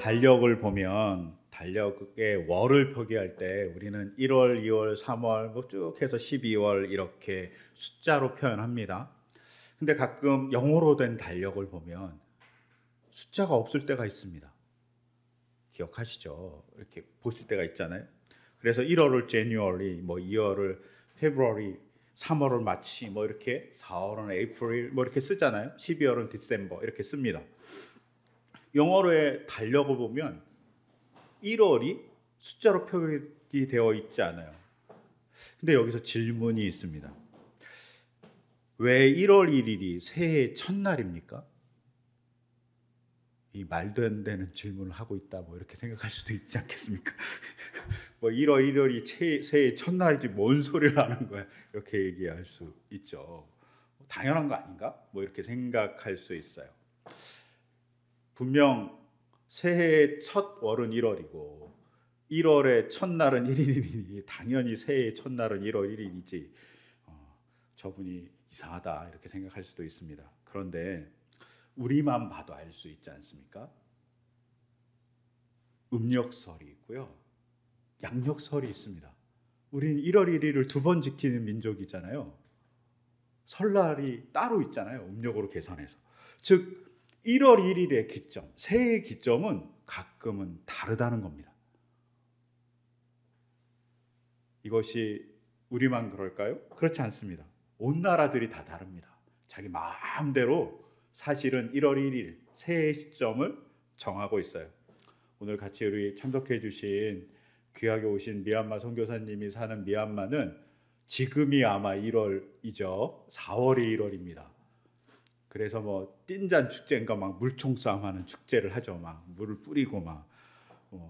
달력을 보면 달력의 월을 표기할 때 우리는 1월, 2월, 3월 뭐 쭉 해서 12월 이렇게 숫자로 표현합니다. 근데 가끔 영어로 된 달력을 보면 숫자가 없을 때가 있습니다. 기억하시죠? 이렇게 보실 때가 있잖아요. 그래서 1월을 January, 뭐 2월을 February, 3월을 마치 뭐 이렇게 4월은 April 뭐 이렇게 쓰잖아요. 12월은 December 이렇게 씁니다. 영어로의 달력을 보면 1월이 숫자로 표기되어 있지 않아요. 근데 여기서 질문이 있습니다. 왜 1월 1일이 새해 첫날입니까? 이 말도 안 되는 질문을 하고 있다 뭐 이렇게 생각할 수도 있지 않겠습니까? 뭐 1월 1일이 새해 첫날이지 뭔 소리를 하는 거야 이렇게 얘기할 수 있죠. 당연한 거 아닌가? 뭐 이렇게 생각할 수 있어요. 분명 새해의 첫 월은 1월이고 1월의 첫날은 1일이니 당연히 새해의 첫날은 1월 1일이지 저분이 이상하다 이렇게 생각할 수도 있습니다. 그런데 우리만 봐도 알 수 있지 않습니까? 음력설이 있고요. 양력설이 있습니다. 우리는 1월 1일을 2번 지키는 민족이잖아요. 설날이 따로 있잖아요. 음력으로 계산해서. 즉 1월 1일의 기점, 새해의 기점은 가끔은 다르다는 겁니다. 이것이 우리만 그럴까요? 그렇지 않습니다. 온 나라들이 다 다릅니다. 자기 마음대로 사실은 1월 1일 새해 시점을 정하고 있어요. 오늘 같이 우리 참석해 주신 귀하게 오신 미얀마 선교사님이 사는 미얀마는 지금이 아마 1월이죠. 4월이 1월입니다. 그래서 뭐 띵잔 축제인가 막 물총 싸움하는 축제를 하죠. 막 물을 뿌리고 막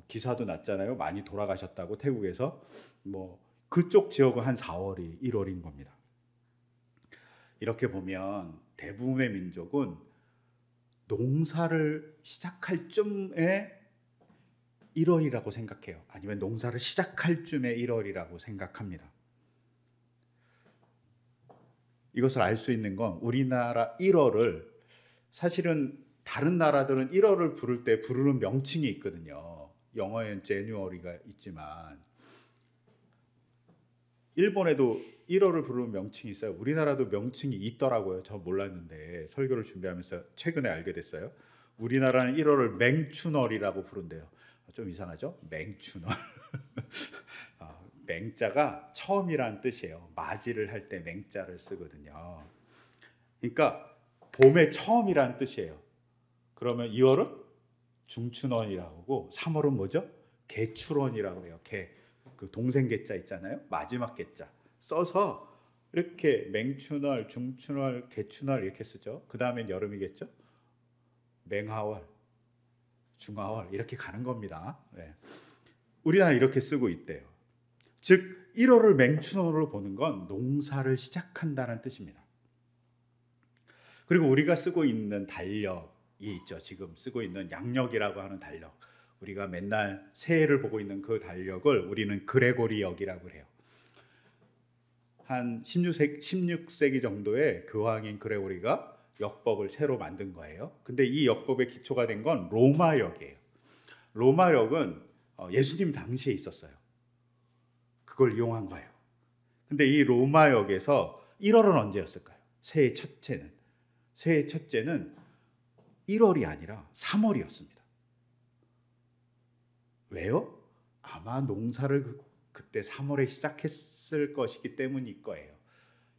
기사도 났잖아요. 많이 돌아가셨다고 태국에서. 뭐 그쪽 지역은 한 4월이 1월인 겁니다. 이렇게 보면 대부분의 민족은 농사를 시작할 쯤에 1월이라고 생각해요. 아니면 농사를 시작할 쯤에 1월이라고 생각합니다. 이것을 알 수 있는 건 우리나라 1월을 사실은 다른 나라들은 1월을 부를 때 부르는 명칭이 있거든요. 영어에는 January가 있지만 일본에도 1월을 부르는 명칭이 있어요. 우리나라도 명칭이 있더라고요. 저 몰랐는데 설교를 준비하면서 최근에 알게 됐어요. 우리나라는 1월을 맹춘월이라고 부른대요. 좀 이상하죠? 맹춘월. 맹자가 처음이란 뜻이에요. 맞이를 할 때 맹자를 쓰거든요. 그러니까 봄의 처음이란 뜻이에요. 그러면 2월은 중춘월이라고 하고 3월은 뭐죠? 개출월이라고 해요. 그 동생 개자 있잖아요. 마지막 개자 써서 이렇게 맹춘월, 중춘월, 개춘월 이렇게 쓰죠. 그 다음엔 여름이겠죠. 맹하월, 중하월 이렇게 가는 겁니다. 네. 우리나라 이렇게 쓰고 있대요. 즉 1월을 맹춘월로 보는 건 농사를 시작한다는 뜻입니다. 그리고 우리가 쓰고 있는 달력이 있죠. 지금 쓰고 있는 양력이라고 하는 달력. 우리가 맨날 새해를 보고 있는 그 달력을 우리는 그레고리역이라고 해요. 한 16세기 정도에 교황인 그레고리가 역법을 새로 만든 거예요. 근데 이 역법의 기초가 된 건 로마역이에요. 로마역은 예수님 당시에 있었어요. 그걸 이용한 거예요. 근데 이 로마역에서 1월은 언제였을까요? 새해 첫째는 1월이 아니라 3월이었습니다. 왜요? 아마 농사를 그때 3월에 시작했을 것이기 때문일 거예요.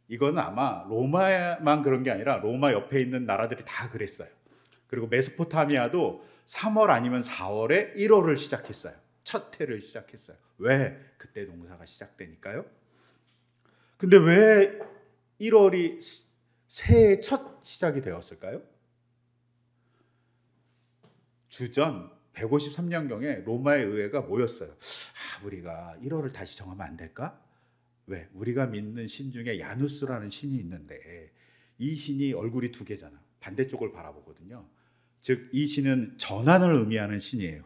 이건 아마 로마만 그런 게 아니라 로마 옆에 있는 나라들이 다 그랬어요. 그리고 메소포타미아도 3월 아니면 4월에 1월을 시작했어요. 첫 해를 시작했어요. 왜? 그때 농사가 시작되니까요. 근데 왜 1월이 새해의 첫 시작이 되었을까요? 주전 153년경에 로마의 의회가 모였어요. 우리가 1월을 다시 정하면 안 될까? 왜? 우리가 믿는 신 중에 야누스라는 신이 있는데 이 신이 얼굴이 두 개잖아. 반대쪽을 바라보거든요. 즉 이 신은 전환을 의미하는 신이에요.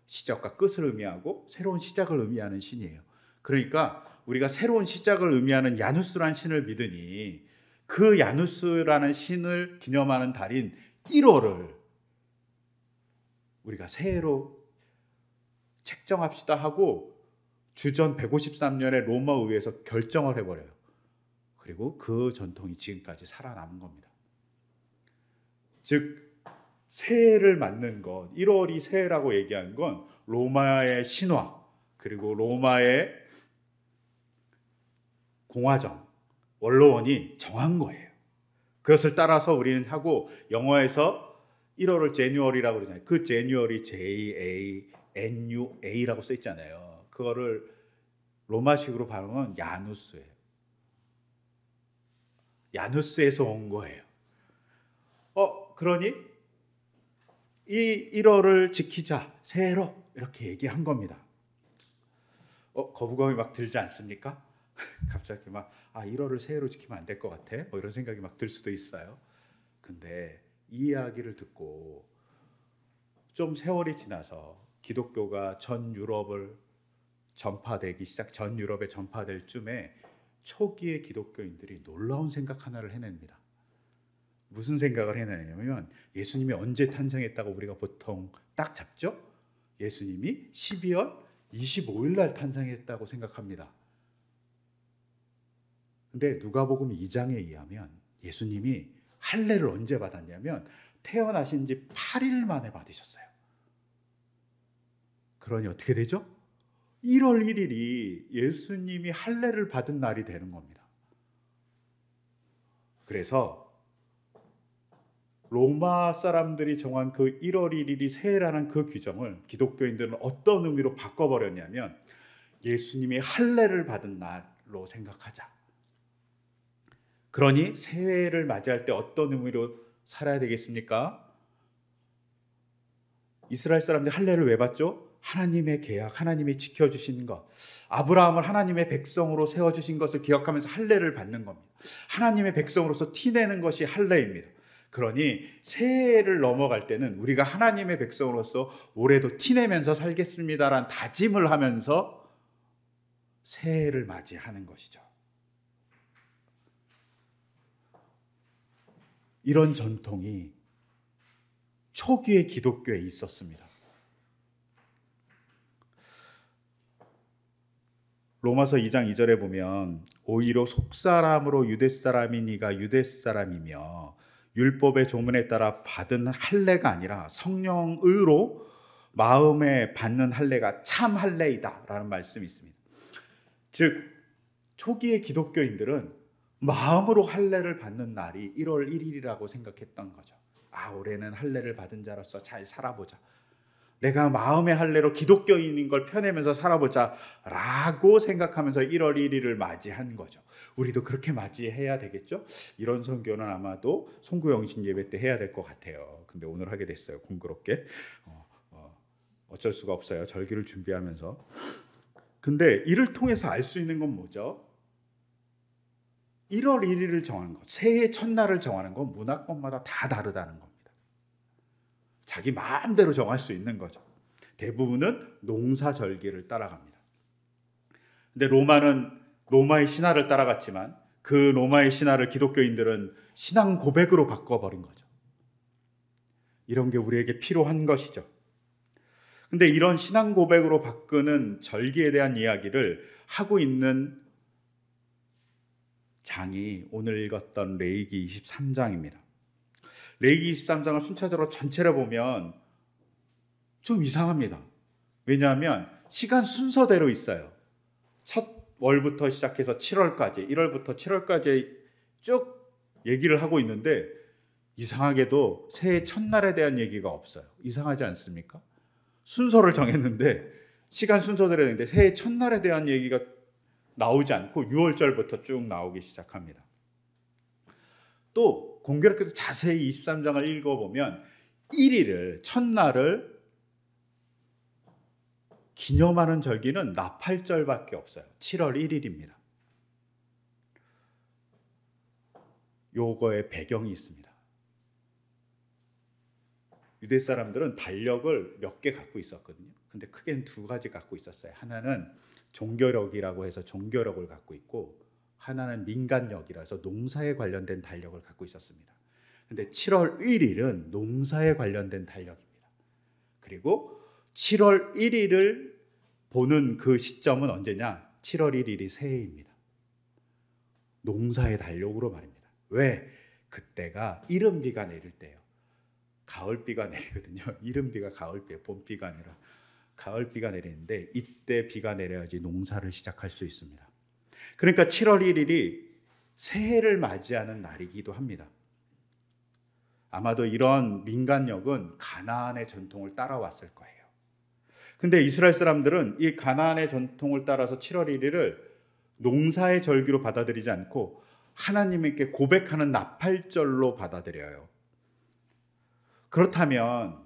시작과 끝을 의미하고 새로운 시작을 의미하는 신이에요. 그러니까 우리가 새로운 시작을 의미하는 야누스라는 신을 믿으니 그 야누스라는 신을 기념하는 달인 1월을 우리가 새해로 책정합시다 하고 주전 153년에 로마 의회에서 결정을 해버려요. 그리고 그 전통이 지금까지 살아남은 겁니다. 즉 새해를 맞는 것, 1월이 새해라고 얘기한 건 로마의 신화 그리고 로마의 공화정, 원로원이 정한 거예요. 그것을 따라서 우리는 하고 영어에서 1월을 제뉴얼이라고 그러잖아요. 그 제뉴얼이 JANUA라고 써 있잖아요. 그거를 로마식으로 발음은 야누스예요. 야누스에서 온 거예요. 그러니 이 1월을 지키자, 새해로 이렇게 얘기한 겁니다. 거부감이 막 들지 않습니까? 갑자기 막 1월을 새해로 지키면 안 될 것 같아? 이런 생각이 막 들 수도 있어요. 근데 이 이야기를 듣고 좀 세월이 지나서 기독교가 전 유럽에 전파될 쯤에 초기의 기독교인들이 놀라운 생각 하나를 해냅니다. 무슨 생각을 해내냐면 예수님이 언제 탄생했다고 우리가 보통 딱 잡죠? 예수님이 12월 25일 날 탄생했다고 생각합니다. 근데 누가복음 2장에 의하면 예수님이 할례를 언제 받았냐면 태어나신 지 8일 만에 받으셨어요. 그러니 어떻게 되죠? 1월 1일이 예수님이 할례를 받은 날이 되는 겁니다. 그래서 로마 사람들이 정한 그 1월 1일이 새해라는 그 규정을 기독교인들은 어떤 의미로 바꿔버렸냐면 예수님이 할례를 받은 날로 생각하자. 그러니 새해를 맞이할 때 어떤 의미로 살아야 되겠습니까? 이스라엘 사람들이 할례를 왜 받죠? 하나님의 계약, 하나님이 지켜주신 것, 아브라함을 하나님의 백성으로 세워주신 것을 기억하면서 할례를 받는 겁니다. 하나님의 백성으로서 티내는 것이 할례입니다. 그러니 새해를 넘어갈 때는 우리가 하나님의 백성으로서 올해도 티내면서 살겠습니다라는 다짐을 하면서 새해를 맞이하는 것이죠. 이런 전통이 초기의 기독교에 있었습니다. 로마서 2장 2절에 보면 오히려 속사람으로 유대사람이 니가 유대사람이며 율법의 조문에 따라 받은 할례가 아니라 성령으로 마음에 받는 할례가 참 할례이다 라는 말씀이 있습니다. 즉 초기의 기독교인들은 마음으로 할례를 받는 날이 1월 1일이라고 생각했던 거죠. 올해는 할례를 받은 자로서 잘 살아보자. 내가 마음의 할례로 기독교인인 걸 펴내면서 살아보자 라고 생각하면서 1월 1일을 맞이한 거죠. 우리도 그렇게 맞이해야 되겠죠? 이런 선교는 아마도 송구영신 예배 때 해야 될 것 같아요. 근데 오늘 하게 됐어요. 공교롭게. 어쩔 수가 없어요. 절기를 준비하면서. 근데 이를 통해서 알 수 있는 건 뭐죠? 1월 1일을 정하는 것, 새해 첫날을 정하는 건 문화권마다 다 다르다는 겁니다. 자기 마음대로 정할 수 있는 거죠. 대부분은 농사절기를 따라갑니다. 근데 로마는 로마의 신화를 따라갔지만 그 로마의 신화를 기독교인들은 신앙 고백으로 바꿔버린 거죠. 이런 게 우리에게 필요한 것이죠. 근데 이런 신앙 고백으로 바꾸는 절기에 대한 이야기를 하고 있는 장이 오늘 읽었던 레위기 23장입니다. 레위기 23장을 순차적으로 전체를 보면 좀 이상합니다. 왜냐하면 시간 순서대로 있어요. 첫 월부터 시작해서 7월까지, 1월부터 7월까지 쭉 얘기를 하고 있는데 이상하게도 새해 첫날에 대한 얘기가 없어요. 이상하지 않습니까? 순서를 정했는데 시간 순서대로 했는데 새해 첫날에 대한 얘기가 나오지 않고 6월절부터 쭉 나오기 시작합니다. 또 공교롭게도 자세히 23장을 읽어보면 1일을 첫날을 기념하는 절기는 나팔절밖에 없어요. 7월 1일입니다. 요거에 배경이 있습니다. 유대 사람들은 달력을 몇 개 갖고 있었거든요. 근데 크게는 두 가지 갖고 있었어요. 하나는 종교력이라고 해서 종교력을 갖고 있고 하나는 민간력이라서 농사에 관련된 달력을 갖고 있었습니다. 근데 7월 1일은 농사에 관련된 달력입니다. 그리고 7월 1일을 보는 그 시점은 언제냐? 7월 1일이 새해입니다. 농사의 달력으로 말입니다. 왜? 그때가 이른비가 내릴 때예요. 가을비가 내리거든요. 이른비가 가을비예요. 봄비가 아니라 가을비가 내리는데 이때 비가 내려야지 농사를 시작할 수 있습니다. 그러니까 7월 1일이 새해를 맞이하는 날이기도 합니다. 아마도 이런 민간력은 가나안의 전통을 따라왔을 거예요. 근데 이스라엘 사람들은 이 가나안의 전통을 따라서 7월 1일을 농사의 절기로 받아들이지 않고 하나님께 고백하는 나팔절로 받아들여요. 그렇다면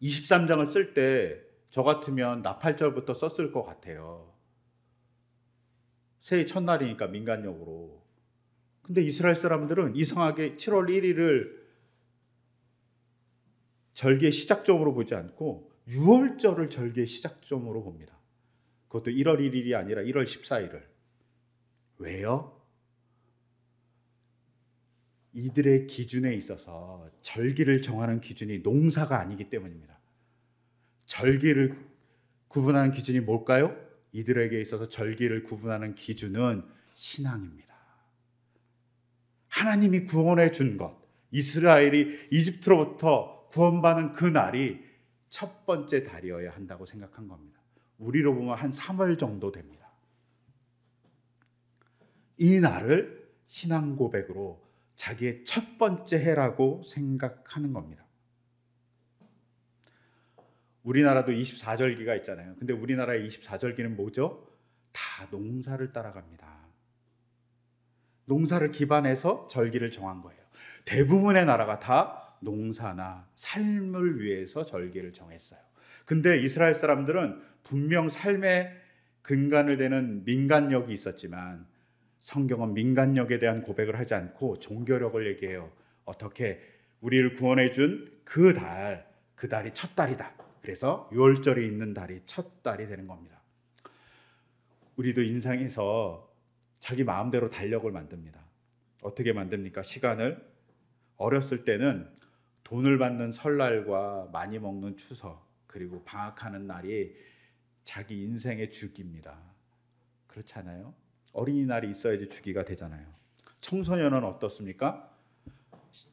23장을 쓸 때 저 같으면 나팔절부터 썼을 것 같아요. 새해 첫날이니까 민간력으로. 근데 이스라엘 사람들은 이상하게 7월 1일을 절기의 시작점으로 보지 않고 6월절을 절기의 시작점으로 봅니다. 그것도 1월 1일이 아니라 1월 14일을. 왜요? 이들의 기준에 있어서 절기를 정하는 기준이 농사가 아니기 때문입니다. 절기를 구분하는 기준이 뭘까요? 이들에게 있어서 절기를 구분하는 기준은 신앙입니다. 하나님이 구원해 준 것, 이스라엘이 이집트로부터 구원받는 그 날이 첫 번째 달이어야 한다고 생각한 겁니다. 우리로 보면 한 3월 정도 됩니다. 이 날을 신앙 고백으로 자기의 첫 번째 해라고 생각하는 겁니다. 우리나라도 24절기가 있잖아요. 근데 우리나라의 24절기는 뭐죠? 다 농사를 따라갑니다. 농사를 기반해서 절기를 정한 거예요. 대부분의 나라가 다 농사나 삶을 위해서 절기를 정했어요. 근데 이스라엘 사람들은 분명 삶의 근간을 대는 민간력이 있었지만 성경은 민간력에 대한 고백을 하지 않고 종교력을 얘기해요. 어떻게 우리를 구원해 준 그 달이 첫 달이다. 그래서 6월절이 있는 달이 첫 달이 되는 겁니다. 우리도 인생에서 자기 마음대로 달력을 만듭니다. 어떻게 만듭니까? 시간을. 어렸을 때는 돈을 받는 설날과 많이 먹는 추석 그리고 방학하는 날이 자기 인생의 주기입니다. 그렇지 않아요? 어린이날이 있어야지 주기가 되잖아요. 청소년은 어떻습니까?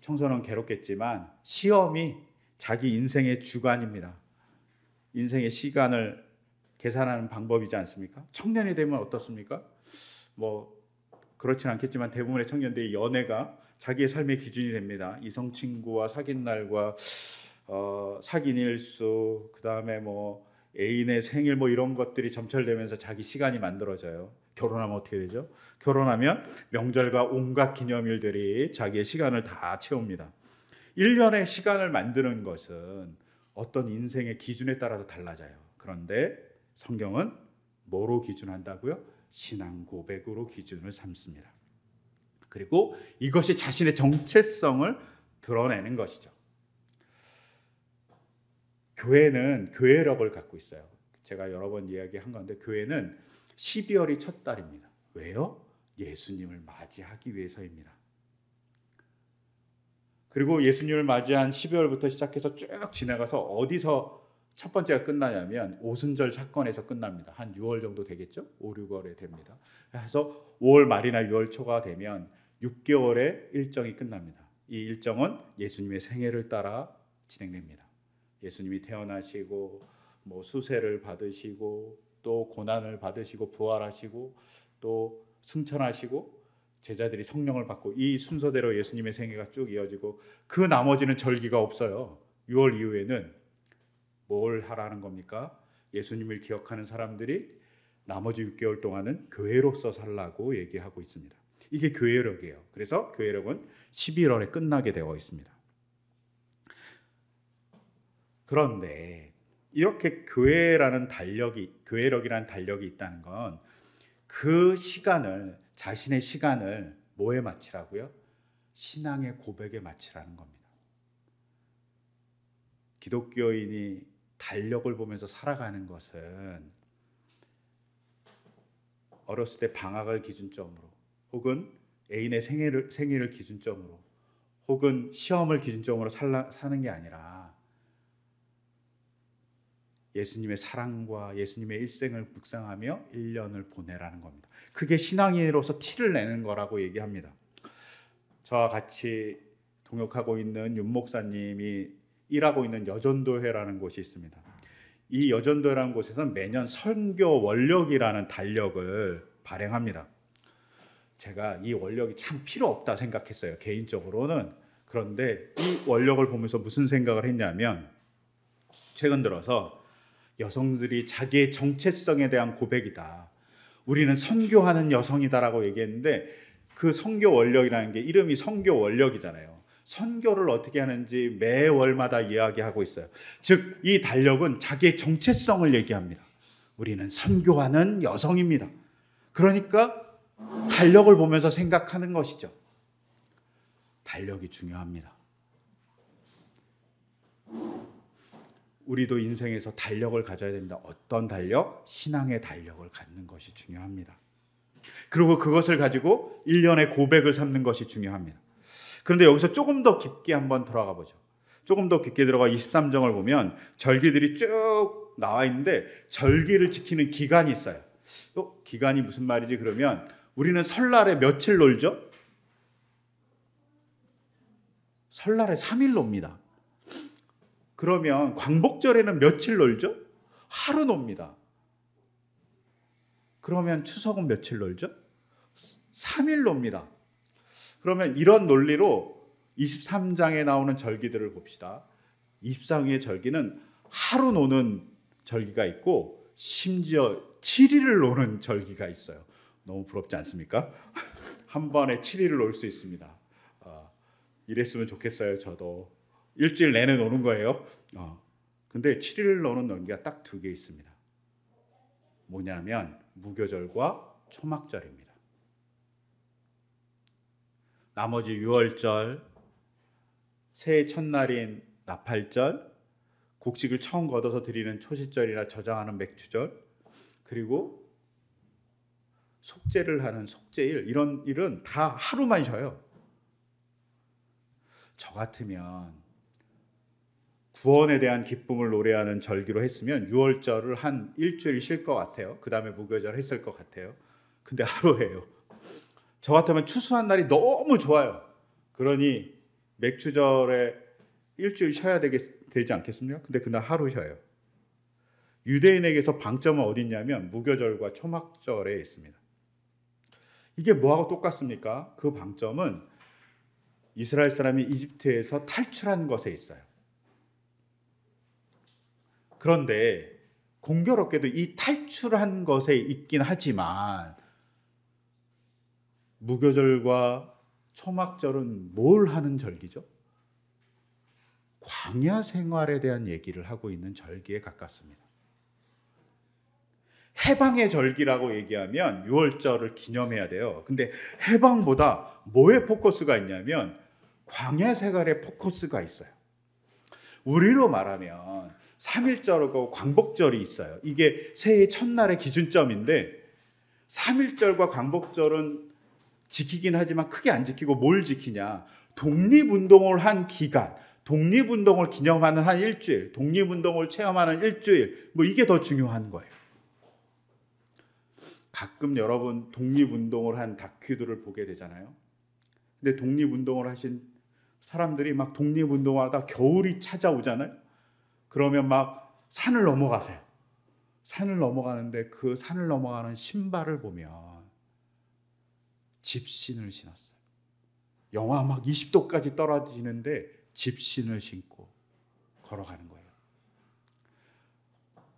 청소년은 괴롭겠지만 시험이 자기 인생의 주관입니다. 인생의 시간을 계산하는 방법이지 않습니까? 청년이 되면 어떻습니까? 뭐 그렇진 않겠지만 대부분의 청년들이 연애가 자기의 삶의 기준이 됩니다. 이성 친구와 사귄 날과 사귄 일수, 그다음에 뭐 애인의 생일 뭐 이런 것들이 점철되면서 자기 시간이 만들어져요. 결혼하면 어떻게 되죠? 결혼하면 명절과 온갖 기념일들이 자기의 시간을 다 채웁니다. 1년의 시간을 만드는 것은 어떤 인생의 기준에 따라서 달라져요. 그런데 성경은 뭐로 기준한다고요? 신앙 고백으로 기준을 삼습니다. 그리고 이것이 자신의 정체성을 드러내는 것이죠. 교회는 교회력을 갖고 있어요. 제가 여러 번 이야기한 건데 교회는 12월이 첫 달입니다. 왜요? 예수님을 맞이하기 위해서입니다. 그리고 예수님을 맞이한 12월부터 시작해서 쭉 지나가서 어디서 첫 번째가 끝나냐면 오순절 사건에서 끝납니다. 한 6월 정도 되겠죠? 5, 6월에 됩니다. 그래서 5월 말이나 6월 초가 되면 6개월의 일정이 끝납니다. 이 일정은 예수님의 생애를 따라 진행됩니다. 예수님이 태어나시고 뭐 수세를 받으시고 또 고난을 받으시고 부활하시고 또 승천하시고 제자들이 성령을 받고 이 순서대로 예수님의 생애가 쭉 이어지고 그 나머지는 절기가 없어요. 6월 이후에는 뭘 하라는 겁니까? 예수님을 기억하는 사람들이 나머지 6개월 동안은 교회로서 살라고 얘기하고 있습니다. 이게 교회력이에요. 그래서 교회력은 11월에 끝나게 되어 있습니다. 그런데 이렇게 교회력이라는 달력이 있다는 건 그 시간을 자신의 시간을 뭐에 마치라고요? 신앙의 고백에 마치라는 겁니다. 기독교인이 달력을 보면서 살아가는 것은 어렸을 때 방학을 기준점으로 혹은 애인의 생일을 기준점으로 혹은 시험을 기준점으로 사는 게 아니라 예수님의 사랑과 예수님의 일생을 묵상하며 1년을 보내라는 겁니다. 그게 신앙인으로서 티를 내는 거라고 얘기합니다. 저와 같이 동역하고 있는 윤 목사님이 일하고 있는 여전도회라는 곳이 있습니다. 이 여전도회라는 곳에서는 매년 선교 원력이라는 달력을 발행합니다. 제가 이 원력이 참 필요 없다 생각했어요, 개인적으로는. 그런데 이 원력을 보면서 무슨 생각을 했냐면, 최근 들어서 여성들이 자기의 정체성에 대한 고백이다, 우리는 선교하는 여성이다라고 얘기했는데, 그 선교 원력이라는 게 이름이 선교 원력이잖아요. 선교를 어떻게 하는지 매월마다 이야기하고 있어요. 즉, 이 달력은 자기의 정체성을 얘기합니다. 우리는 선교하는 여성입니다. 그러니까 달력을 보면서 생각하는 것이죠. 달력이 중요합니다. 우리도 인생에서 달력을 가져야 됩니다. 어떤 달력? 신앙의 달력을 갖는 것이 중요합니다. 그리고 그것을 가지고 1년의 고백을 삼는 것이 중요합니다. 그런데 여기서 조금 더 깊게 한번 들어가 보죠. 조금 더 깊게 들어가 23장을 보면 절기들이 쭉 나와 있는데, 절기를 지키는 기간이 있어요. 기간이 무슨 말이지? 그러면 우리는 설날에 며칠 놀죠? 설날에 3일 놉니다. 그러면 광복절에는 며칠 놀죠? 하루 놉니다. 그러면 추석은 며칠 놀죠? 3일 놉니다. 그러면 이런 논리로 23장에 나오는 절기들을 봅시다. 23장의 절기는 하루 노는 절기가 있고 심지어 7일을 노는 절기가 있어요. 너무 부럽지 않습니까? 한 번에 7일을 놀 수 있습니다. 이랬으면 좋겠어요. 저도 일주일 내내 노는 거예요. 근데 7일을 노는 절기가 딱 2개 있습니다. 뭐냐면 무교절과 초막절입니다. 나머지 유월절, 새해 첫날인 나팔절, 곡식을 처음 걷어서 드리는 초시절이나 저장하는 맥추절, 그리고 속죄를 하는 속죄일, 이런 일은 다 하루만 쉬어요. 저 같으면 구원에 대한 기쁨을 노래하는 절기로 했으면 유월절을 한 일주일 쉴 것 같아요. 그 다음에 무교절 했을 것 같아요. 근데 하루예요. 저 같으면 추수한 날이 너무 좋아요. 그러니 맥추절에 일주일 쉬어야 되지 않겠습니까? 근데 그날 하루 쉬어요. 유대인에게서 방점은 어디 있냐면 무교절과 초막절에 있습니다. 이게 뭐하고 똑같습니까? 그 방점은 이스라엘 사람이 이집트에서 탈출한 것에 있어요. 그런데 공교롭게도 이 탈출한 것에 있긴 하지만 무교절과 초막절은 뭘 하는 절기죠? 광야 생활에 대한 얘기를 하고 있는 절기에 가깝습니다. 해방의 절기라고 얘기하면 유월절을 기념해야 돼요. 근데 해방보다 뭐에 포커스가 있냐면 광야 생활에 포커스가 있어요. 우리로 말하면 3.1절하고 광복절이 있어요. 이게 새해 첫날의 기준점인데 3.1절과 광복절은 지키긴 하지만 크게 안 지키고 뭘 지키냐? 독립운동을 한 기간, 독립운동을 기념하는 한 일주일, 독립운동을 체험하는 일주일, 뭐 이게 더 중요한 거예요. 가끔 여러분 독립운동을 한 다큐들을 보게 되잖아요. 근데 독립운동을 하신 사람들이 막 독립운동하다 겨울이 찾아오잖아요. 그러면 막 산을 넘어가세요. 산을 넘어가는데 그 산을 넘어가는 신발을 보면 집신을 신었어요. 영하 막 20도까지 떨어지는데 집신을 신고 걸어가는 거예요.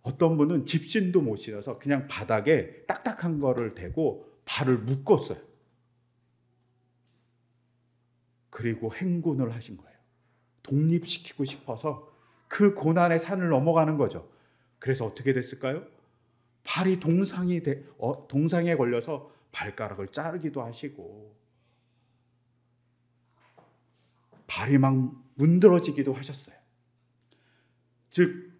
어떤 분은 집신도 못 신어서 그냥 바닥에 딱딱한 거를 대고 발을 묶었어요. 그리고 행군을 하신 거예요. 독립시키고 싶어서 그 고난의 산을 넘어가는 거죠. 그래서 어떻게 됐을까요? 발이 동상에 걸려서 발가락을 자르기도 하시고 발이 막 문드러지기도 하셨어요. 즉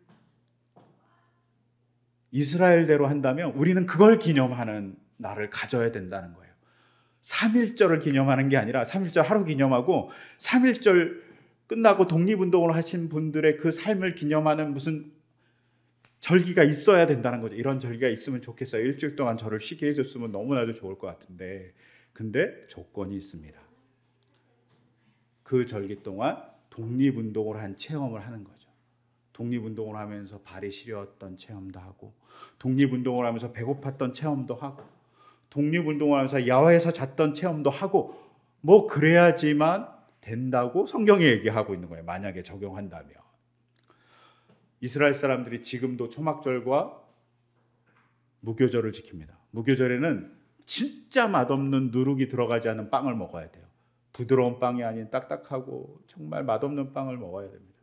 이스라엘대로 한다면 우리는 그걸 기념하는 날을 가져야 된다는 거예요. 3.1절을 기념하는 게 아니라 3.1절 하루 기념하고 3.1절 끝나고 독립운동을 하신 분들의 그 삶을 기념하는 무슨 절기가 있어야 된다는 거죠. 이런 절기가 있으면 좋겠어요. 일주일 동안 저를 쉬게 해줬으면 너무나도 좋을 것 같은데, 근데 조건이 있습니다. 그 절기 동안 독립운동을 한 체험을 하는 거죠. 독립운동을 하면서 발이 시려웠던 체험도 하고, 독립운동을 하면서 배고팠던 체험도 하고, 독립운동을 하면서 야외에서 잤던 체험도 하고, 뭐 그래야지만 된다고 성경이 얘기하고 있는 거예요. 만약에 적용한다면. 이스라엘 사람들이 지금도 초막절과 무교절을 지킵니다. 무교절에는 진짜 맛없는 누룩이 들어가지 않은 빵을 먹어야 돼요. 부드러운 빵이 아닌 딱딱하고 정말 맛없는 빵을 먹어야 됩니다.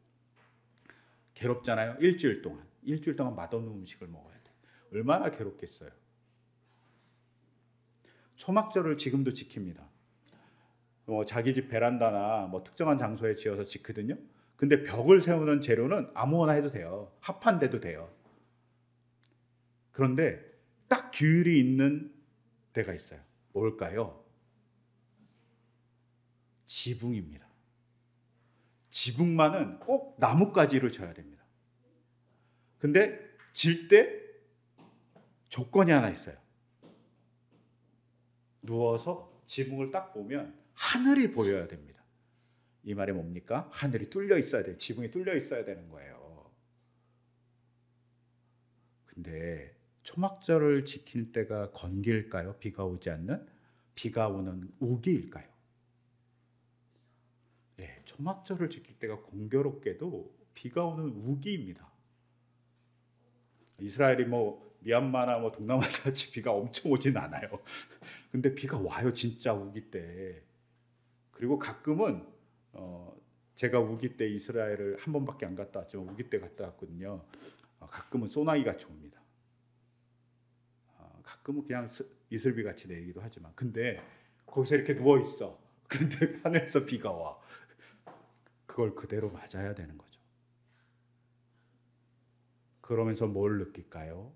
괴롭잖아요. 일주일 동안 맛없는 음식을 먹어야 돼요. 얼마나 괴롭겠어요. 초막절을 지금도 지킵니다. 자기 집 베란다나 특정한 장소에 지어서 지거든요. 근데 벽을 세우는 재료는 아무거나 해도 돼요. 합판돼도 돼요. 그런데 딱 규율이 있는 데가 있어요. 뭘까요? 지붕입니다. 지붕만은 꼭 나뭇가지로 져야 됩니다. 근데 질 때 조건이 하나 있어요. 누워서 지붕을 딱 보면 하늘이 보여야 됩니다. 이 말이 뭡니까? 하늘이 뚫려 있어야 돼요. 지붕이 뚫려 있어야 되는 거예요. 근데 초막절을 지킬 때가 건기일까요? 비가 오지 않는? 비가 오는 우기일까요? 네, 초막절을 지킬 때가 공교롭게도 비가 오는 우기입니다. 이스라엘이 미얀마나 동남아시아같이 비가 엄청 오진 않아요. 근데 비가 와요, 진짜 우기 때. 그리고 가끔은 제가 우기 때 이스라엘을 한 번밖에 안 갔다 왔지만 우기 때 갔다 왔거든요. 가끔은 소나기 같이 옵니다. 가끔은 그냥 이슬비 같이 내리기도 하지만, 근데 거기서 이렇게 누워 있어. 근데 하늘에서 비가 와. 그걸 그대로 맞아야 되는 거죠. 그러면서 뭘 느낄까요?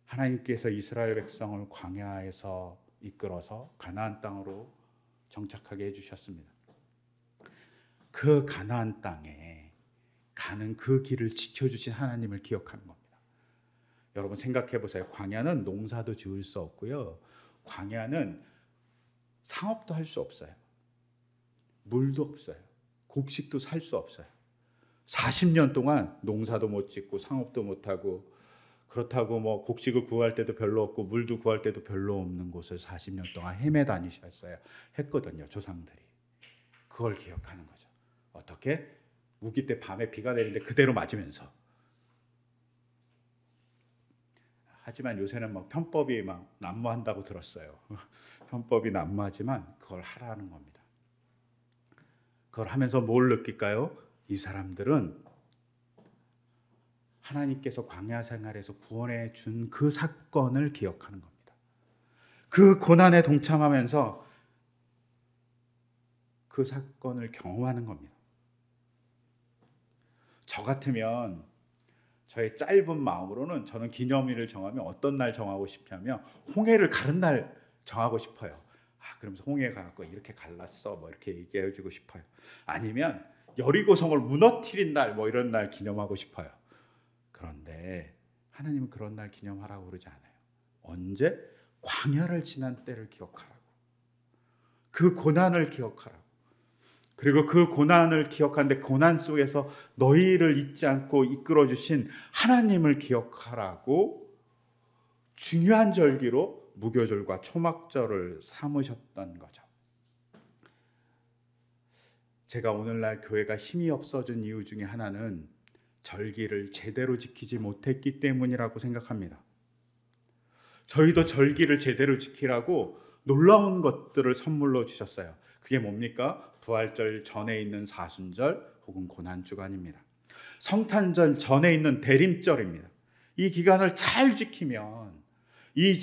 하나님께서 이스라엘 백성을 광야에서 이끌어서 가나안 땅으로 정착하게 해주셨습니다. 그 가나안 땅에 가는 그 길을 지켜주신 하나님을 기억하는 겁니다. 여러분 생각해 보세요. 광야는 농사도 지을 수 없고요. 광야는 상업도 할 수 없어요. 물도 없어요. 곡식도 살 수 없어요. 40년 동안 농사도 못 짓고 상업도 못 하고, 그렇다고 곡식을 구할 때도 별로 없고 물도 구할 때도 별로 없는 곳을 40년 동안 헤매 다니셨어야 했거든요. 조상들이. 그걸 기억하는 거죠. 어떻게? 우기 때 밤에 비가 내리는데 그대로 맞으면서. 하지만 요새는 편법이 난무한다고 들었어요. 편법이 난무하지만 그걸 하라는 겁니다. 그걸 하면서 뭘 느낄까요? 이 사람들은 하나님께서 광야 생활에서 구원해 준 그 사건을 기억하는 겁니다. 그 고난에 동참하면서 그 사건을 경험하는 겁니다. 저 같으면 저의 짧은 마음으로는 저는 기념일을 정하면 어떤 날 정하고 싶냐면 홍해를 가른 날 정하고 싶어요. 그러면서 홍해 가고 이렇게 갈랐어 이렇게 얘기해 주고 싶어요. 아니면 여리고성을 무너뜨린 날 이런 날 기념하고 싶어요. 그런데 하나님은 그런 날 기념하라고 그러지 않아요. 언제? 광야를 지난 때를 기억하라고. 그 고난을 기억하라고. 그리고 그 고난을 기억하는데 고난 속에서 너희를 잊지 않고 이끌어 주신 하나님을 기억하라고 중요한 절기로 무교절과 초막절을 삼으셨던 거죠. 제가 오늘날 교회가 힘이 없어진 이유 중에 하나는 절기를 제대로 지키지 못했기 때문이라고 생각합니다. 저희도 절기를 제대로 지키라고 놀라운 것들을 선물로 주셨어요. 그게 뭡니까? 부활절 전에 있는 사순절 혹은 고난주간입니다. 성탄절 전에 있는 대림절입니다. 이 기간을 잘 지키면 이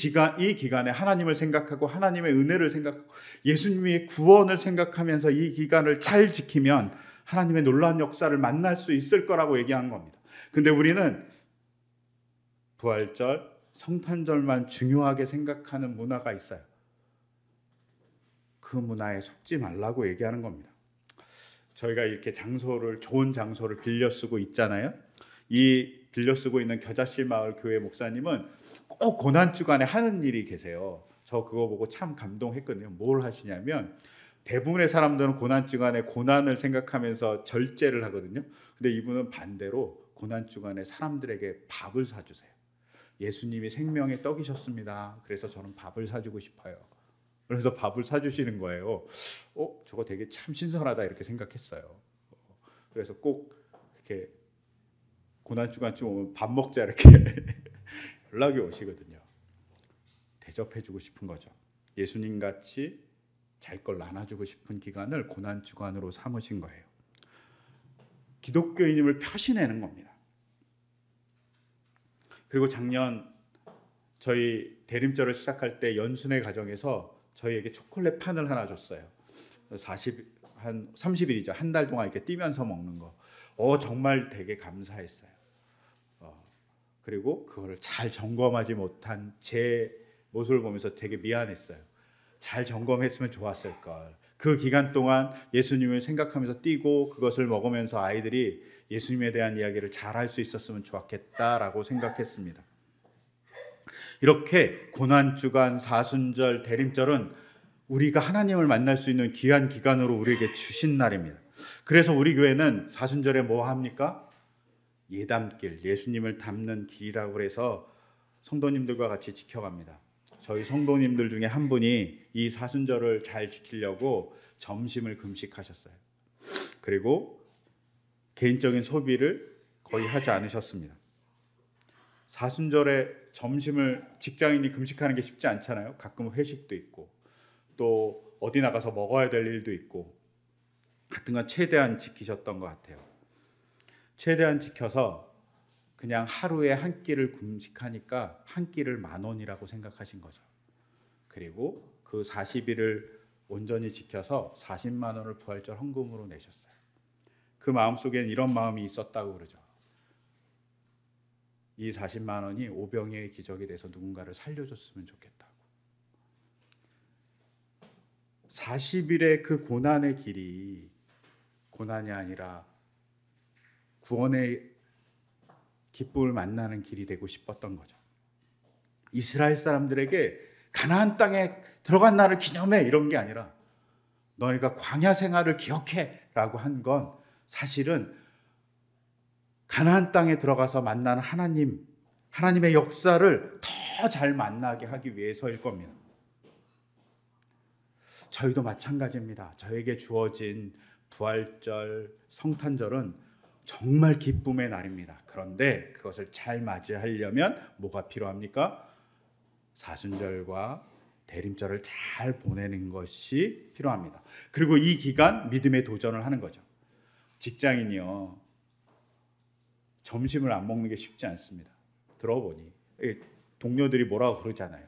기간에 하나님을 생각하고 하나님의 은혜를 생각하고 예수님의 구원을 생각하면서 이 기간을 잘 지키면 하나님의 놀라운 역사를 만날 수 있을 거라고 얘기한 겁니다. 근데 우리는 부활절, 성탄절만 중요하게 생각하는 문화가 있어요. 그 문화에 속지 말라고 얘기하는 겁니다. 저희가 이렇게 좋은 장소를 빌려 쓰고 있잖아요. 이 빌려 쓰고 있는 겨자씨 마을 교회 목사님은 꼭 고난 주간에 하는 일이 계세요. 저 그거 보고 참 감동했거든요. 뭘 하시냐면 대부분의 사람들은 고난 주간에 고난을 생각하면서 절제를 하거든요. 근데 이분은 반대로 고난 주간에 사람들에게 밥을 사주세요. 예수님이 생명의 떡이셨습니다. 그래서 저는 밥을 사주고 싶어요. 그래서 밥을 사주시는 거예요. 저거 되게 참 신선하다 이렇게 생각했어요. 그래서 꼭 이렇게 고난 주간쯤 오면 밥 먹자 이렇게 연락이 오시거든요. 대접해주고 싶은 거죠. 예수님 같이 자기 걸 나눠주고 싶은 기간을 고난 주간으로 삼으신 거예요. 기독교인임을 표시내는 겁니다. 그리고 작년 저희 대림절을 시작할 때 연순회 가정에서 저희에게 초콜릿 판을 하나 줬어요. 30일이죠. 한 달 동안 이렇게 뛰면서 먹는 거. 정말 되게 감사했어요. 그리고 그거를 잘 점검하지 못한 제 모습을 보면서 되게 미안했어요. 잘 점검했으면 좋았을 걸. 그 기간 동안 예수님을 생각하면서 뛰고 그것을 먹으면서 아이들이 예수님에 대한 이야기를 잘 할 수 있었으면 좋았겠다라고 생각했습니다. 이렇게 고난주간, 사순절, 대림절은 우리가 하나님을 만날 수 있는 귀한 기간으로 우리에게 주신 날입니다. 그래서 우리 교회는 사순절에 뭐 합니까? 예담길, 예수님을 담는 길이라고 해서 성도님들과 같이 지켜갑니다. 저희 성도님들 중에 한 분이 이 사순절을 잘 지키려고 점심을 금식하셨어요. 그리고 개인적인 소비를 거의 하지 않으셨습니다. 사순절에 점심을 직장인이 금식하는 게 쉽지 않잖아요. 가끔 회식도 있고 또 어디 나가서 먹어야 될 일도 있고 하여튼간 최대한 지키셨던 것 같아요. 최대한 지켜서 그냥 하루에 한 끼를 금식하니까 한 끼를 10,000원이라고 생각하신 거죠. 그리고 그 40일을 온전히 지켜서 40만 원을 부활절 헌금으로 내셨어요. 그 마음속엔 이런 마음이 있었다고 그러죠. 이 40만 원이 오병이의 기적이 돼서 누군가를 살려줬으면 좋겠다고. 40일의 그 고난의 길이 고난이 아니라 구원의 기쁨을 만나는 길이 되고 싶었던 거죠. 이스라엘 사람들에게 가나안 땅에 들어간 날을 기념해 이런 게 아니라 너희가 광야 생활을 기억해 라고 한 건 사실은 가나안 땅에 들어가서 만나는 하나님의 역사를 더 잘 만나게 하기 위해서일 겁니다. 저희도 마찬가지입니다. 저에게 주어진 부활절, 성탄절은 정말 기쁨의 날입니다. 그런데 그것을 잘 맞이하려면 뭐가 필요합니까? 사순절과 대림절을 잘 보내는 것이 필요합니다. 그리고 이 기간 믿음의 도전을 하는 거죠. 직장인이요, 점심을 안 먹는 게 쉽지 않습니다. 들어보니 동료들이 뭐라고 그러잖아요.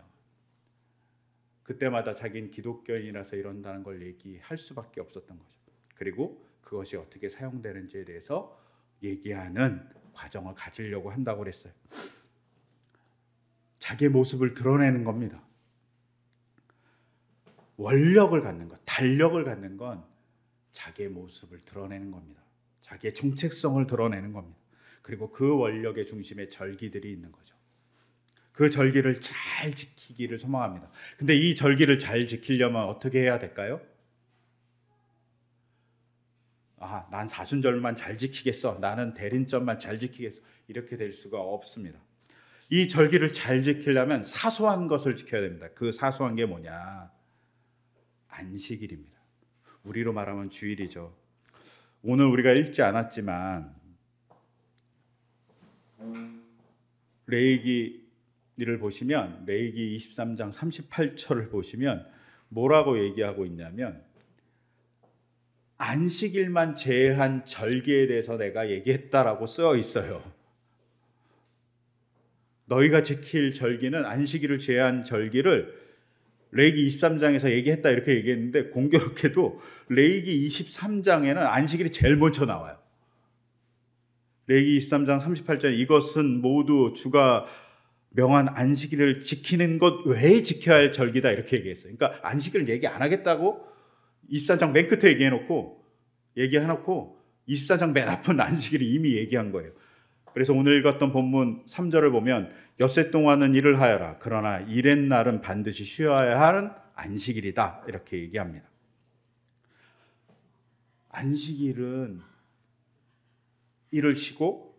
그때마다 자기는 기독교인이라서 이런다는 걸 얘기할 수밖에 없었던 거죠. 그리고 그것이 어떻게 사용되는지에 대해서 얘기하는 과정을 가지려고 한다고 그랬어요. 자기의 모습을 드러내는 겁니다. 원력을 갖는 것, 달력을 갖는 건 자기의 모습을 드러내는 겁니다. 자기의 정체성을 드러내는 겁니다. 그리고 그 원력의 중심에 절기들이 있는 거죠. 그 절기를 잘 지키기를 소망합니다. 근데 이 절기를 잘 지키려면 어떻게 해야 될까요? 난 사순절만 잘 지키겠어. 나는 대림절만 잘 지키겠어. 이렇게 될 수가 없습니다. 이 절기를 잘 지키려면 사소한 것을 지켜야 됩니다. 그 사소한 게 뭐냐? 안식일입니다. 우리로 말하면 주일이죠. 오늘 우리가 읽지 않았지만 레위기를 보시면 레위기 23장 38절을 보시면 뭐라고 얘기하고 있냐면 안식일만 제한 절기에 대해서 내가 얘기했다라고 쓰여 있어요. 너희가 지킬 절기는 안식일을 제한 절기를 레위기 23장에서 얘기했다 이렇게 얘기했는데 공교롭게도 레위기 23장에는 안식일이 제일 먼저 나와요. 레위기 23장 38절 이것은 모두 주가 명한 안식일을 지키는 것 외에 지켜야 할 절기다 이렇게 얘기했어요. 그러니까 안식일을 얘기 안 하겠다고 24장 맨 끝에 얘기해놓고 24장 맨 앞은 안식일을 이미 얘기한 거예요. 그래서 오늘 읽었던 본문 3절을 보면 엿새 동안은 일을 하여라. 그러나 일의 날은 반드시 쉬어야 하는 안식일이다. 이렇게 얘기합니다. 안식일은 일을 쉬고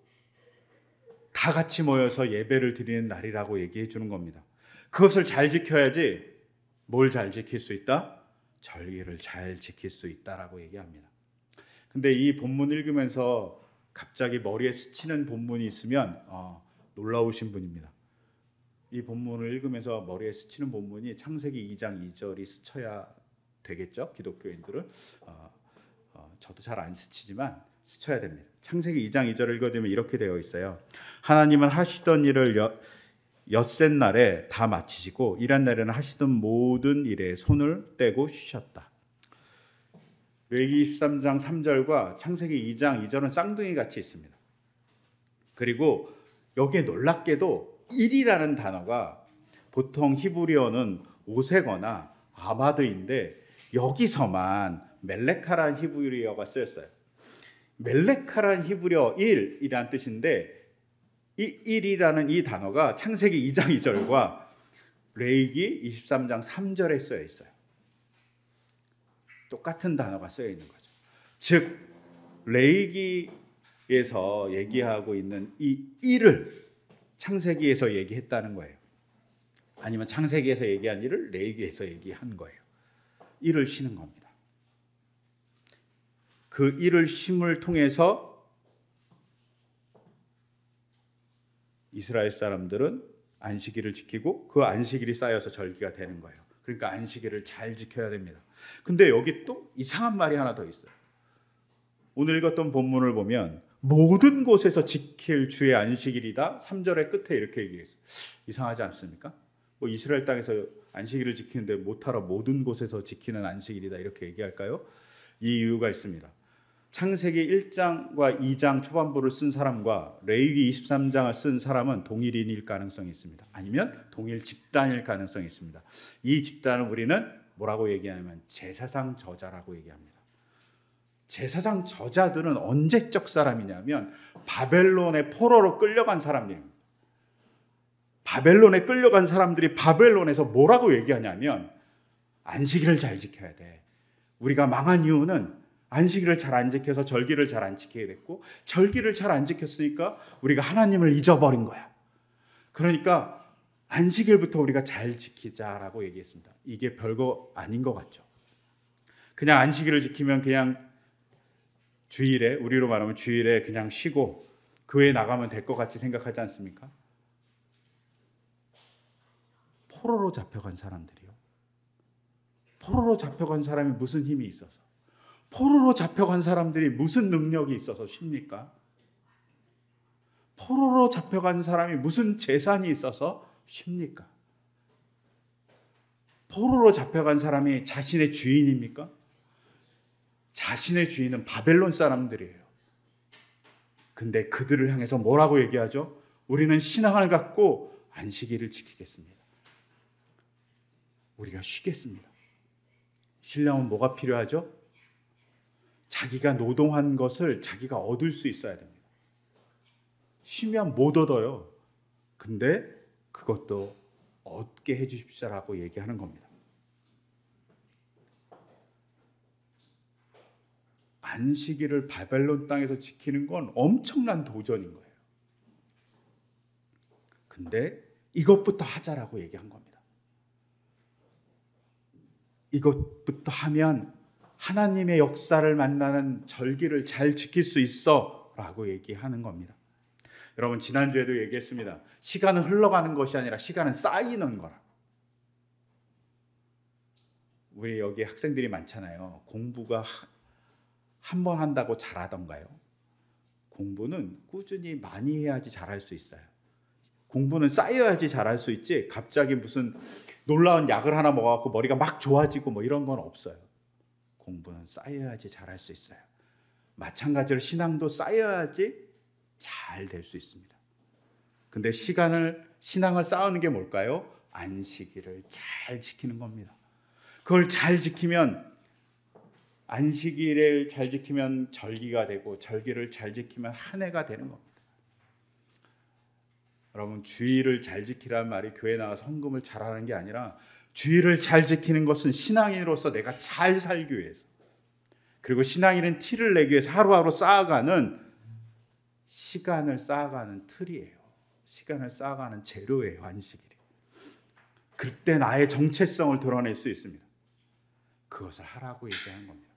다 같이 모여서 예배를 드리는 날이라고 얘기해 주는 겁니다. 그것을 잘 지켜야지 뭘 잘 지킬 수 있다? 절기를 잘 지킬 수 있다라고 얘기합니다. 근데 이 본문 읽으면서 갑자기 머리에 스치는 본문이 있으면 놀라우신 분입니다. 이 본문을 읽으면서 머리에 스치는 본문이 창세기 2장 2절이 스쳐야 되겠죠? 기독교인들은 저도 잘 안 스치지만 스쳐야 됩니다. 창세기 2장 2절을 읽어드리면 이렇게 되어 있어요. 하나님은 하시던 일을 엿새 날에 다 마치시고 일한 날에는 하시던 모든 일에 손을 떼고 쉬셨다. 레위기 23장 3절과 창세기 2장 2절은 쌍둥이 같이 있습니다. 그리고 여기에 놀랍게도 일이라는 단어가 보통 히브리어는 오세거나 아마드인데 여기서만 멜레카라는 히브리어가 쓰였어요. 멜레카라는 히브리어 일이란 뜻인데 이 일이라는 이 단어가 창세기 2장 2절과 레위기 23장 3절에 쓰여 있어요. 똑같은 단어가 쓰여 있는 거죠. 즉 레위기에서 얘기하고 있는 이 일을 창세기에서 얘기했다는 거예요. 아니면 창세기에서 얘기한 일을 레위기에서 얘기한 거예요. 일을 쉬는 겁니다. 그 일을 쉼을 통해서 이스라엘 사람들은 안식일을 지키고 그 안식일이 쌓여서 절기가 되는 거예요. 그러니까 안식일을 잘 지켜야 됩니다. 근데 여기 또 이상한 말이 하나 더 있어요. 오늘 읽었던 본문을 보면 모든 곳에서 지킬 주의 안식일이다. 3절의 끝에 이렇게 얘기했어요. 이상하지 않습니까? 뭐 이스라엘 땅에서 안식일을 지키는데 못하러 모든 곳에서 지키는 안식일이다 이렇게 얘기할까요? 이 이유가 있습니다. 창세기 1장과 2장 초반부를 쓴 사람과 레위기 23장을 쓴 사람은 동일인일 가능성이 있습니다. 아니면 동일 집단일 가능성이 있습니다. 이 집단을 우리는 뭐라고 얘기하냐면 제사상 저자라고 얘기합니다. 제사상 저자들은 언제적 사람이냐면 바벨론의 포로로 끌려간 사람들입니다. 바벨론에 끌려간 사람들이 바벨론에서 뭐라고 얘기하냐면 안식일을 잘 지켜야 돼. 우리가 망한 이유는 안식일을 잘 안 지켜서 절기를 잘 안 지키게 됐고 절기를 잘 안 지켰으니까 우리가 하나님을 잊어버린 거야. 그러니까 안식일부터 우리가 잘 지키자라고 얘기했습니다. 이게 별거 아닌 것 같죠. 그냥 안식일을 지키면 그냥 주일에 우리로 말하면 주일에 그냥 쉬고 교회 나가면 될 것 같이 생각하지 않습니까? 포로로 잡혀간 사람들이요. 포로로 잡혀간 사람이 무슨 힘이 있어서 포로로 잡혀간 사람들이 무슨 능력이 있어서 쉽니까? 포로로 잡혀간 사람이 무슨 재산이 있어서 쉽니까? 포로로 잡혀간 사람이 자신의 주인입니까? 자신의 주인은 바벨론 사람들이에요. 근데 그들을 향해서 뭐라고 얘기하죠? 우리는 신앙을 갖고 안식일을 지키겠습니다. 우리가 쉬겠습니다. 쉬려면 뭐가 필요하죠? 자기가 노동한 것을 자기가 얻을 수 있어야 됩니다. 쉬면 못 얻어요. 근데 그것도 얻게 해 주십시오라고 얘기하는 겁니다. 안식일을 바벨론 땅에서 지키는 건 엄청난 도전인 거예요. 근데 이것부터 하자라고 얘기한 겁니다. 이것부터 하면 하나님의 역사를 만나는 절기를 잘 지킬 수 있어 라고 얘기하는 겁니다. 여러분 지난주에도 얘기했습니다. 시간은 흘러가는 것이 아니라 시간은 쌓이는 거라고. 우리 여기 학생들이 많잖아요. 공부가 한 번 한다고 잘하던가요? 공부는 꾸준히 많이 해야지 잘할 수 있어요. 공부는 쌓여야지 잘할 수 있지 갑자기 무슨 놀라운 약을 하나 먹어갖고 머리가 막 좋아지고 뭐 이런 건 없어요. 공부는 쌓여야지 잘할 수 있어요. 마찬가지로 신앙도 쌓여야지 잘 될 수 있습니다. 근데 신앙을 쌓는 게 뭘까요? 안식일을 잘 지키는 겁니다. 그걸 잘 지키면 안식일을 잘 지키면 절기가 되고 절기를 잘 지키면 한 해가 되는 겁니다. 여러분, 주의를 잘 지키라는 말이 교회 나가서 헌금을 잘하는 게 아니라 주의를 잘 지키는 것은 신앙인으로서 내가 잘 살기 위해서, 그리고 신앙인은 티를 내기 위해서 하루하루 쌓아가는 시간을 쌓아가는 틀이에요. 시간을 쌓아가는 재료예요. 안식일이. 그때 나의 정체성을 드러낼 수 있습니다. 그것을 하라고 얘기하는 겁니다.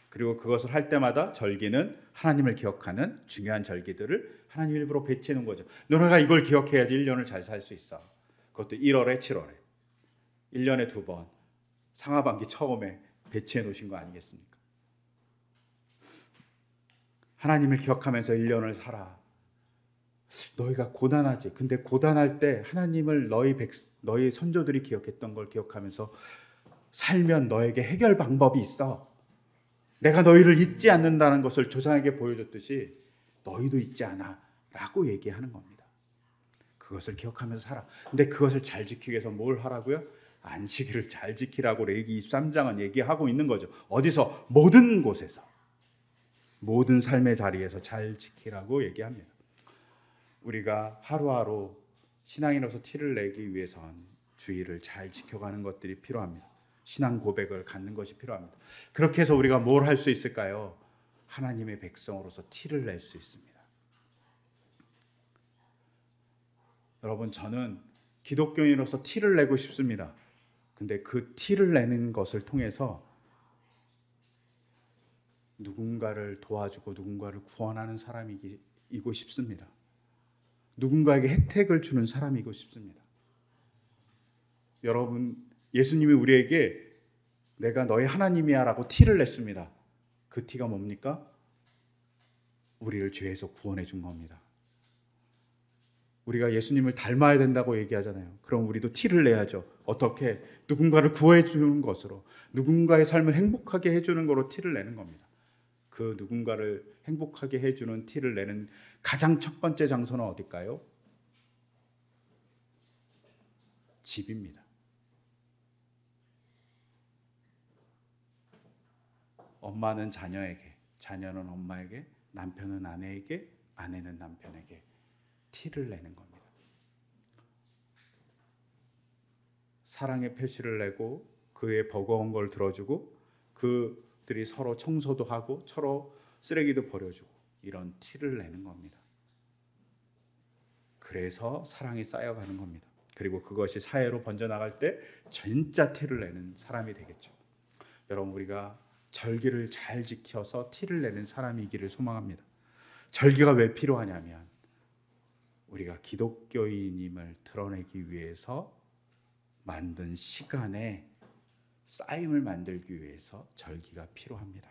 그리고 그것을 할 때마다 절기는 하나님을 기억하는 중요한 절기들을 하나님 일부러 배치해 놓은 거죠. 너네가 이걸 기억해야지 1년을 잘 살 수 있어. 그것도 1월에 7월에 1년에 2번 상하반기 처음에 배치해 놓으신 거 아니겠습니까? 하나님을 기억하면서 1년을 살아. 너희가 고단하지. 근데 고단할 때 하나님을 너희 선조들이 기억했던 걸 기억하면서 살면 너에게 해결 방법이 있어. 내가 너희를 잊지 않는다는 것을 조상에게 보여줬듯이 너희도 잊지 않아 라고 얘기하는 겁니다. 그것을 기억하면서 살아. 근데 그것을 잘 지키기 위해서 뭘 하라고요? 안식일을 잘 지키라고 레위기 23장은 얘기하고 있는 거죠. 어디서? 모든 곳에서, 모든 삶의 자리에서 잘 지키라고 얘기합니다. 우리가 하루하루 신앙인으로서 티를 내기 위해선 주의를 잘 지켜가는 것들이 필요합니다. 신앙 고백을 갖는 것이 필요합니다. 그렇게 해서 우리가 뭘 할 수 있을까요? 하나님의 백성으로서 티를 낼 수 있습니다. 여러분, 저는 기독교인으로서 티를 내고 싶습니다. 근데 그 티를 내는 것을 통해서 누군가를 도와주고 누군가를 구원하는 사람이고 싶습니다. 누군가에게 혜택을 주는 사람이고 싶습니다. 여러분, 예수님이 우리에게 내가 너희 하나님이야 라고 티를 냈습니다. 그 티가 뭡니까? 우리를 죄에서 구원해 준 겁니다. 우리가 예수님을 닮아야 된다고 얘기하잖아요. 그럼 우리도 티를 내야죠. 어떻게? 누군가를 구해 주는 것으로, 누군가의 삶을 행복하게 해주는 거로 티를 내는 겁니다. 그 누군가를 행복하게 해주는 티를 내는 가장 첫 번째 장소는 어딜까요? 집입니다. 엄마는 자녀에게, 자녀는 엄마에게, 남편은 아내에게, 아내는 남편에게 티를 내는 겁니다. 사랑의 표시를 내고 그의 버거운 걸 들어주고 그들이 서로 청소도 하고 서로 쓰레기도 버려주고 이런 티를 내는 겁니다. 그래서 사랑이 쌓여가는 겁니다. 그리고 그것이 사회로 번져나갈 때 진짜 티를 내는 사람이 되겠죠. 여러분, 우리가 절기를 잘 지켜서 티를 내는 사람이기를 소망합니다. 절기가 왜 필요하냐면 우리가 기독교인임을 드러내기 위해서 만든 시간에 쌓임을 만들기 위해서 절기가 필요합니다.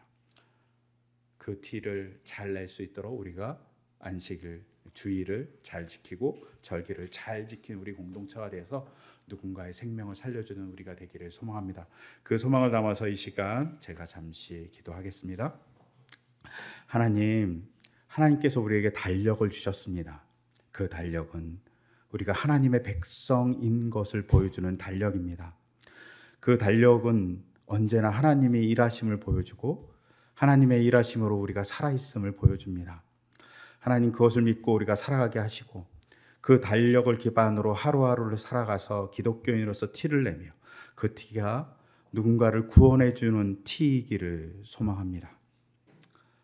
그 티를 잘 낼 수 있도록 우리가 안식일, 주의를 잘 지키고 절기를 잘 지킨 우리 공동체가 돼서 누군가의 생명을 살려주는 우리가 되기를 소망합니다. 그 소망을 담아서 이 시간 제가 잠시 기도하겠습니다. 하나님께서 우리에게 달력을 주셨습니다. 그 달력은 우리가 하나님의 백성인 것을 보여주는 달력입니다. 그 달력은 언제나 하나님의 일하심을 보여주고 하나님의 일하심으로 우리가 살아있음을 보여줍니다. 하나님, 그것을 믿고 우리가 살아가게 하시고 그 달력을 기반으로 하루하루를 살아가서 기독교인으로서 티를 내며 그 티가 누군가를 구원해 주는 티이기를 소망합니다.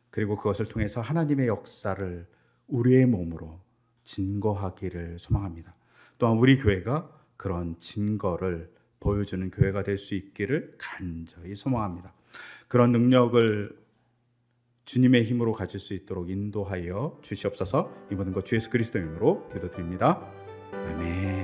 그리고 그것을 통해서 하나님의 역사를 우리의 몸으로 증거하기를 소망합니다. 또한 우리 교회가 그런 증거를 보여주는 교회가 될 수 있기를 간절히 소망합니다. 그런 능력을 주님의 힘으로 가질 수 있도록 인도하여 주시옵소서. 이 모든 것 주 예수 그리스도의 이름으로 기도드립니다. 아멘.